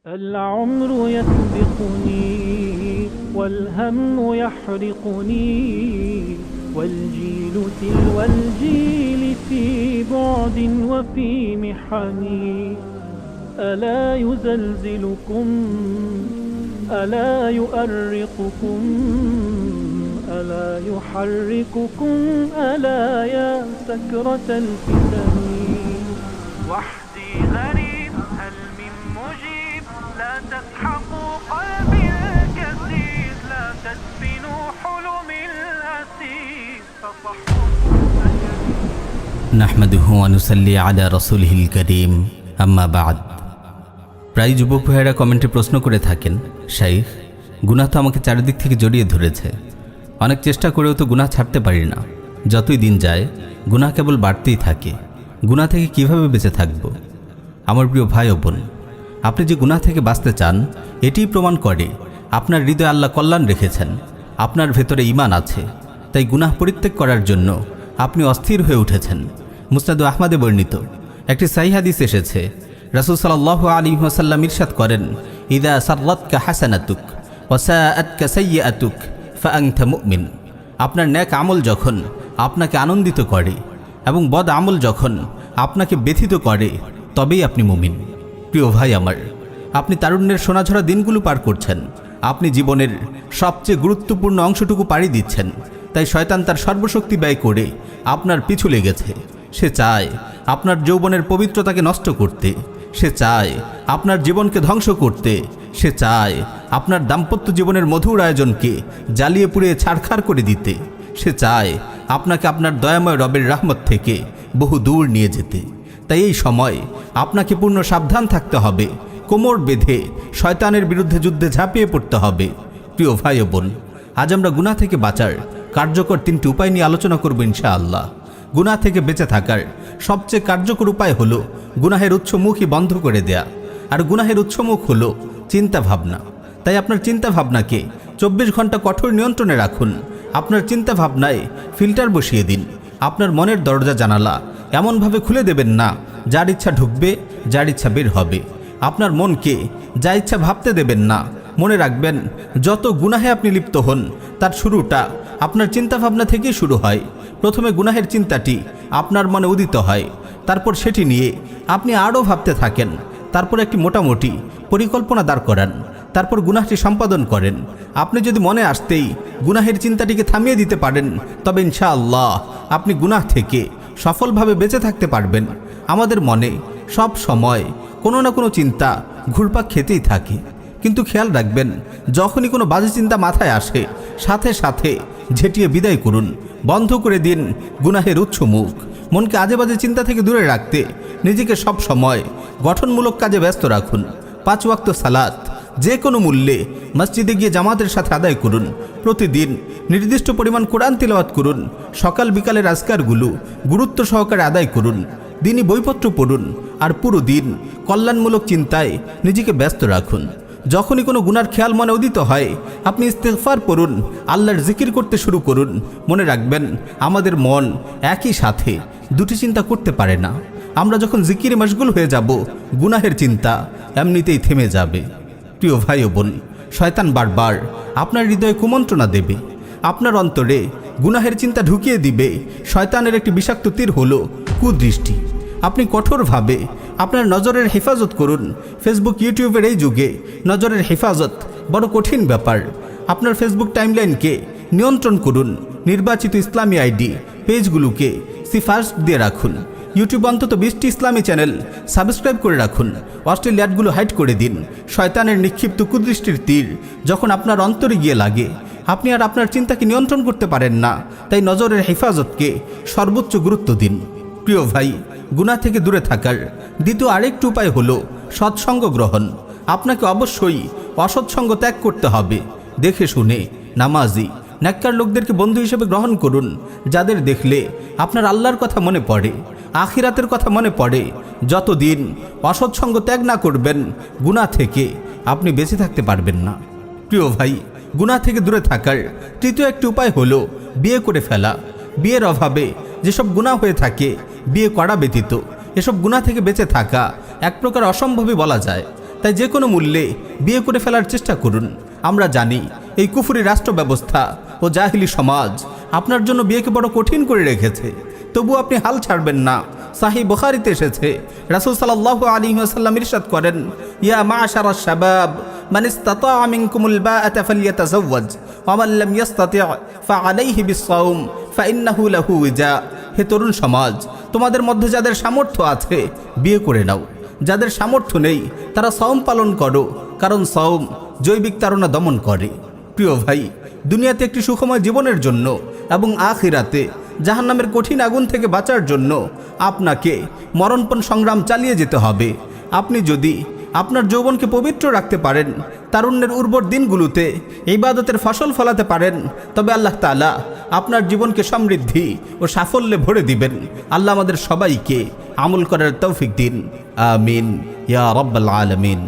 العمر يسبقني والهم يحرقني والجيل تلو الجيل في بعد وفي محن ألا يزلزلكم ألا يؤرقكم ألا يحرككم ألا يا سكرة الفتن وحدي غريب هل من مجيب لا تسحقوا قلبي الكثير لا تدفنوا حلمي الأسير نحمده ونصلي على رسوله الكريم أما بعد প্রায় যুবক ভাইয়েরা কমেন্টে প্রশ্ন করে থাকেন, শাইখ গুনাহ তো আমাকে চারিদিক থেকে জড়িয়ে ধরেছে, অনেক চেষ্টা করেও তো গুনাহ ছাড়তে পারি না, যতই দিন যায় গুনাহ কেবল বাড়তেই থাকে, গুনাহ থেকে কিভাবে বেঁচে থাকব? আমার প্রিয় ভাই ও বোন, আপনি যে গুনাহ থেকে বাঁচতে চান এটিই প্রমাণ করে আপনার হৃদয়ে আল্লাহ কল্যাণ রেখেছেন, আপনার ভেতরে ঈমান আছে, তাই গুনাহ পরিত্যাগ করার জন্য আপনি অস্থির হয়ে উঠেছেন। মুসনাদ আহমদে বর্ণিত একটি সহিহ হাদিস এসেছে, রাসূল সাল্লাল্লাহু আলাইহি ওয়াসাল্লাম ইরশাদ করেন, ইযা সাররাতকা হাসানাতুক ওয়া সাআতকা সাইয়্যাতুক ফাআনতা মুমিন। আপনার নেক আমল যখন আপনাকে আনন্দিত করে এবং বদ আমল যখন আপনাকে ব্যথিত করে তবেই আপনি মুমিন। প্রিয় ভাই আমার, আপনি তারুণ্যের সোনাঝরা দিনগুলো পার করছেন, আপনি জীবনের সবচেয়ে গুরুত্বপূর্ণ অংশটুকু পাড়ি দিচ্ছেন, তাই শয়তান তার সর্বশক্তি ব্যয় করে আপনার পিছু লেগেছে। সে চায় আপনার যৌবনের পবিত্রতাকে নষ্ট করতে, সে চায় আপনার জীবনকে ধ্বংস করতে, সে চায় আপনার দাম্পত্য জীবনের মধুর আয়োজনকে জ্বালিয়ে পুড়িয়ে ছারখার করে দিতে, সে চায় আপনাকে আপনার দয়াময় রবের রহমত থেকে বহু দূর নিয়ে যেতে। তাই এই সময় আপনাকে পূর্ণ সাবধান থাকতে হবে, কোমর বেঁধে শয়তানের বিরুদ্ধে যুদ্ধে ঝাঁপিয়ে পড়তে হবে। প্রিয় ভাই ও বোন, আজ আমরা গুনাহ থেকে বাঁচার কার্যকর 3টি উপায় নিয়ে আলোচনা করব ইনশাআল্লাহ। গুনাহ থেকে বেঁচে থাকার সবচেয়ে কার্যকর উপায় হলো গুনাহের উৎসমুখই বন্ধ করে দেয়া, আর গুনাহের উৎসমুখ হলো চিন্তা ভাবনা। তাই আপনার চিন্তা ভাবনাকে 24 ঘন্টা কঠোর নিয়ন্ত্রণে রাখুন। আপনার চিন্তা ভাবনায় ফিল্টার বসিয়ে দিন। আপনার মনের দরজা জানালা এমনভাবে খুলে দেবেন না যার ইচ্ছা ঢুকবে, যার ইচ্ছা বের হবে। আপনার মনকে যা ইচ্ছা ভাবতে দেবেন না। মনে রাখবেন, যত গুনাহে আপনি লিপ্ত হন তার শুরুটা আপনার চিন্তাভাবনা থেকেই শুরু হয়। প্রথমে গুনাহের চিন্তাটি আপনার মনে উদিত হয়, তারপর সেটি নিয়ে আপনি আরও ভাবতে থাকেন, তারপর একটি মোটামুটি পরিকল্পনা দাঁড় করান, তারপর গুনাহটি সম্পাদন করেন। আপনি যদি মনে আসতেই গুনাহের চিন্তাটিকে থামিয়ে দিতে পারেন, তবে ইনশাআল্লাহ আপনি গুনাহ থেকে সফলভাবে বেঁচে থাকতে পারবেন। আমাদের মনে সব সময় কোনো না কোনো চিন্তা ঘুরপাক খেতেই থাকে, কিন্তু খেয়াল রাখবেন, যখনই কোনো বাজে চিন্তা মাথায় আসে সাথে সাথে ঝেঁটিয়ে বিদায় করুন, বন্ধ করে দিন গুনাহের উৎস মুখ। মনকে আজে বাজে চিন্তা থেকে দূরে রাখতে নিজেকে সব সময় গঠনমূলক কাজে ব্যস্ত রাখুন। 5 ওয়াক্ত সালাত যে কোনো মূল্যে মসজিদে গিয়ে জামাতের সাথে আদায় করুন। প্রতিদিন নির্দিষ্ট পরিমাণ কোরআন তিলাওয়াত করুন। সকাল বিকালের আজকারগুলো গুরুত্ব সহকারে আদায় করুন। দিনই বইপত্র পড়ুন, আর পুরো দিন কল্যাণমূলক চিন্তায় নিজেকে ব্যস্ত রাখুন। যখনই কোনো গুনার খেয়াল মনে উদিত হয়, আপনি ইস্তেগফার পড়ুন, আল্লাহর জিকির করতে শুরু করুন। মনে রাখবেন, আমাদের মন একই সাথে দুটি চিন্তা করতে পারে না। আমরা যখন জিকিরে মশগুল হয়ে যাব, গুনাহের চিন্তা এমনিতেই থেমে যাবে। প্রিয় ভাই ও বোন, শয়তান বারবার আপনার হৃদয়ে কুমন্ত্রণা দেবে, আপনার অন্তরে গুনাহের চিন্তা ঢুকিয়ে দিবে। শয়তানের একটি বিষাক্ত তীর হলো কুদৃষ্টি। আপনি কঠোরভাবে আপনার নজরের হেফাজত করুন। ফেসবুক, ইউটিউবের এই যুগে নজরের হেফাজত বড় কঠিন ব্যাপার। আপনার ফেসবুক টাইমলাইনকে নিয়ন্ত্রণ করুন। নির্বাচিত ইসলামী আইডি পেজগুলোকে সিফারিশ দিয়ে রাখুন। ইউটিউব অন্তত 20টি ইসলামী চ্যানেল সাবস্ক্রাইব করে রাখুন। অশ্লীল অ্যাডগুলো হাইড করে দিন। শয়তানের নিক্ষিপ্ত কুদৃষ্টির তীর যখন আপনার অন্তরে গিয়ে লাগে, আপনি আর আপনার চিন্তাকে নিয়ন্ত্রণ করতে পারেন না। তাই নজরের হেফাজতকে সর্বোচ্চ গুরুত্ব দিন। প্রিয় ভাই, গুনাহ থেকে দূরে থাকার দ্বিতীয় আরেকটি উপায় হলো সৎসঙ্গ গ্রহণ। আপনাকে অবশ্যই অসৎসঙ্গ ত্যাগ করতে হবে। দেখে শুনে নামাজি নেককার লোকদেরকে বন্ধু হিসেবে গ্রহণ করুন, যাদের দেখলে আপনার আল্লাহর কথা মনে পড়ে, আখিরাতের কথা মনে পড়ে। যতদিন অসৎসঙ্গ ত্যাগ না করবেন, গুনাহ থেকে আপনি বেঁচে থাকতে পারবেন না। প্রিয় ভাই, গুনাহ থেকে দূরে থাকার তৃতীয় একটি উপায় হলো বিয়ে করে ফেলা। বিয়ের অভাবে যেসব গুনাহ হয়ে থাকে, বিয়ে করা ব্যতীত এসব গুনাহ থেকে বেঁচে থাকা এক প্রকার অসম্ভবই বলা যায়। তাই যে কোনো মূল্যে বিয়ে করে ফেলার চেষ্টা করুন। আমরা জানি এই কুফরি রাষ্ট্র ব্যবস্থা ও জাহিলি সমাজ আপনার জন্য বিয়েকে বড় কঠিন করে রেখেছে, তবু আপনি হাল ছাড়বেন না। সাহিহ বুখারীতে এসেছে, রাসূল সাল্লাল্লাহু আলাইহি ওয়াসাল্লাম ইরশাদ করেন, ইয়া মা'শারাশ শাবাব মান ইসতাতা'a মিনকুমুল বা'আতা ফালইয়াতাযাওয়াজ ওয়া মান লাম ইসতাতি' ফা'আলাইহি বিস-সাওম ফাইন্নাহু লাহু উজা। হে তরুণ সমাজ, তোমাদের মধ্যে যাদের সামর্থ্য আছে বিয়ে করে নাও, যাদের সামর্থ্য নেই তারা সাওম পালন করো, কারণ সাওম জৈবিক তাড়না দমন করে। প্রিয় ভাই, দুনিয়াতে একটি সুখময় জীবনের জন্য এবং আখিরাতে জাহান্নামের কঠিন আগুন থেকে বাঁচার জন্য আপনাকে মরণপণ সংগ্রাম চালিয়ে যেতে হবে। আপনি যদি আপনার যৌবনকে পবিত্র রাখতে পারেন, তারুণ্যের উর্বর দিনগুলোতে ইবাদতের ফসল ফলাতে পারেন, তবে আল্লাহ তাআলা আপনার জীবনকে সমৃদ্ধি ও সাফল্যে ভরে দিবেন। আল্লাহ আমাদের সবাইকে আমল করার তৌফিক দিন। আমিন ইয়া রাব্বাল আলামিন।